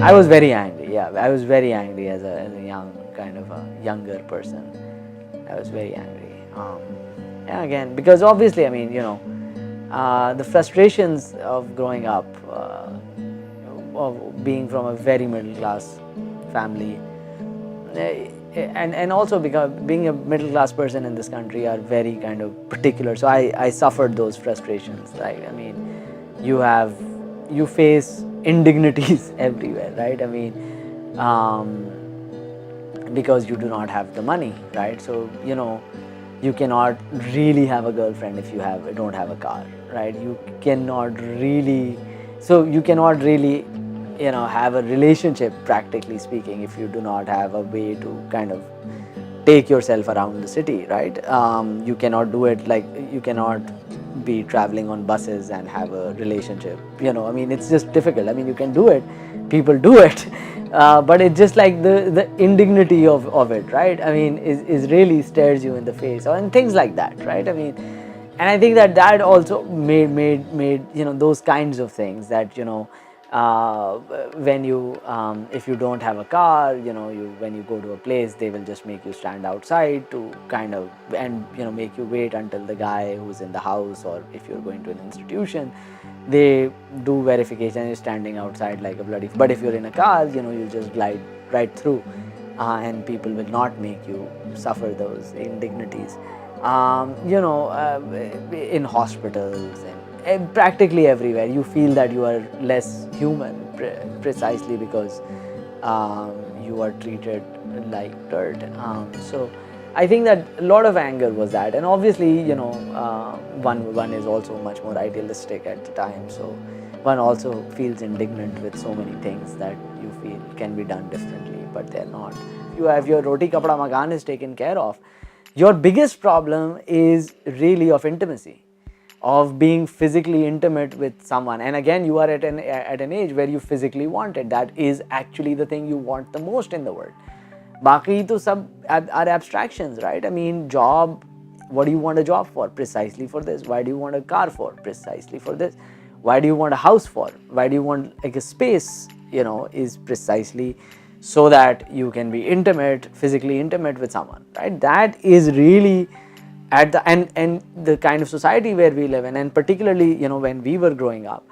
I was very angry. Yeah, I was very angry as a young kind of a younger person. I was very angry. Yeah, again, because obviously, I mean, the frustrations of growing up, of being from a very middle class family, and also because being a middle class person in this country are very kind of particular. So I suffered those frustrations, right? I mean, you have you face indignities everywhere, right? I mean, because you do not have the money, right? So you cannot really have a girlfriend if you don't have a car, right? You cannot really, so you cannot really have a relationship, practically speaking, if you do not have a way to kind of take yourself around the city, right? You cannot do it, like you cannot be traveling on buses and have a relationship. I mean, it's just difficult. I mean, you can do it, people do it, but it's just like the indignity of it, right? I mean, is really stares you in the face, and things like that, right? I mean, and I think that also made those kinds of things that when you if you don't have a car, when you go to a place, they will just make you stand outside to kind of, and make you wait until the guy who's in the house, or if you're going to an institution, they do verification, you're standing outside like a bloody, but if you're in a car, you'll just glide right through, and people will not make you suffer those indignities. In hospitals and practically everywhere, you feel that you are less human, precisely because you are treated like dirt. So I think that a lot of anger was that, and obviously, one is also much more idealistic at the time, so one also feels indignant with so many things that you feel can be done differently, but they're not. You have your roti kapda makan is taken care of. Your biggest problem is really of intimacy, of being physically intimate with someone. And again, you are at an age where you physically want it. That is actually the thing you want the most in the world. Baki to sab are abstractions, right? I mean, job, what do you want a job for? Precisely for this. Why do you want a car for? Precisely for this. Why do you want a house for? Why do you want like a space? Is precisely so that you can be intimate, physically intimate with someone, right? That is really at the and the kind of society where we live in, and particularly when we were growing up,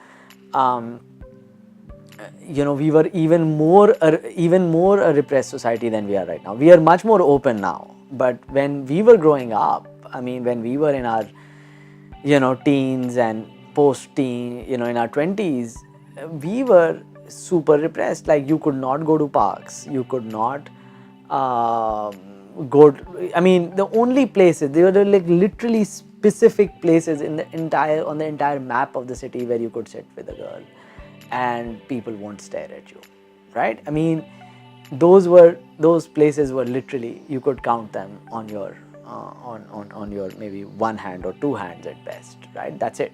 we were even more a repressed society than we are right now. We are much more open now, but when we were growing up, I mean, when we were in our teens and post-teen, in our 20s, we were super repressed. Like, you could not go to parks, you could not go to, I mean, the only places, there were like literally specific places on the entire map of the city where you could sit with a girl and people won't stare at you, right? I mean, those places were literally, you could count them on your on your maybe one hand or two hands at best, right? That's it.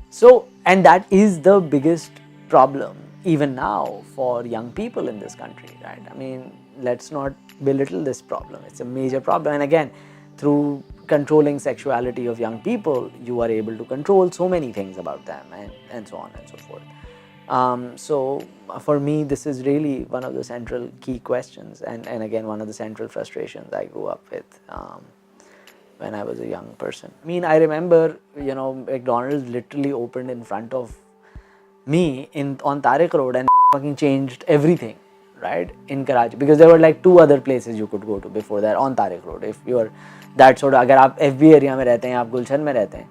So, and that is the biggest problem even now for young people in this country, right? I mean, let's not belittle this problem. It's a major problem. And again, through controlling sexuality of young people, you are able to control so many things about them, and so on and so forth. So for me, this is really one of the central key questions, and again, one of the central frustrations I grew up with when I was a young person. I mean, I remember, McDonald's literally opened in front of me on Tariq Road and fucking changed everything, right, in Karachi, because there were like two other places you could go to before that on Tariq Road. If you are that sort of, अगर आप FB area में रहते हैं, आप गुलशन में रहते हैं,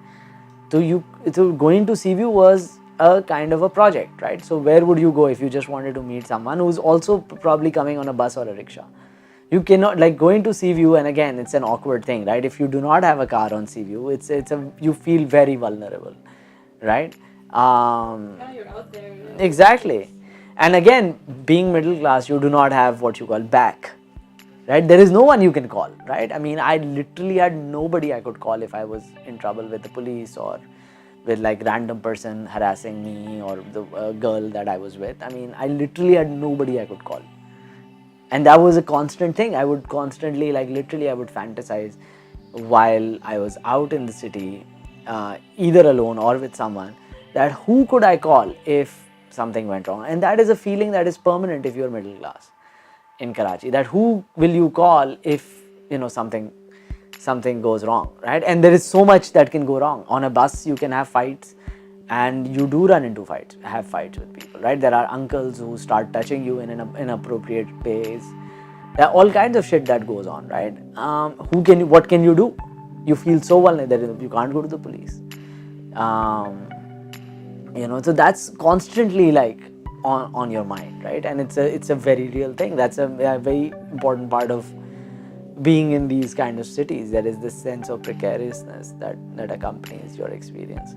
so going to Seaview was a kind of a project, right? So where would you go if you just wanted to meet someone who's also probably coming on a bus or a rickshaw? You cannot, like, going to Seaview, and again, it's an awkward thing, right? If you do not have a car on Seaview, you feel very vulnerable, right? You're out there. Exactly. And again, being middle class, you do not have what you call back, right? There is no one you can call, right? I mean, I literally had nobody I could call if I was in trouble with the police or with like random person harassing me or the girl that I was with. I mean, I literally had nobody I could call. And that was a constant thing. I would constantly, like, literally I would fantasize while I was out in the city, either alone or with someone, that who could I call if something went wrong. And that is a feeling that is permanent if you're middle class in Karachi, that who will you call if something goes wrong, right? And there is so much that can go wrong. On a bus you can have fights, and you do run into fights, have fights with people, right? There are uncles who start touching you in an inappropriate ways. There are all kinds of shit that goes on, right? What can you do? You feel so vulnerable, you can't go to the police. So that's constantly like on your mind, right? And it's a very real thing. That's a very important part of being in these kind of cities. There is this sense of precariousness that accompanies your experience.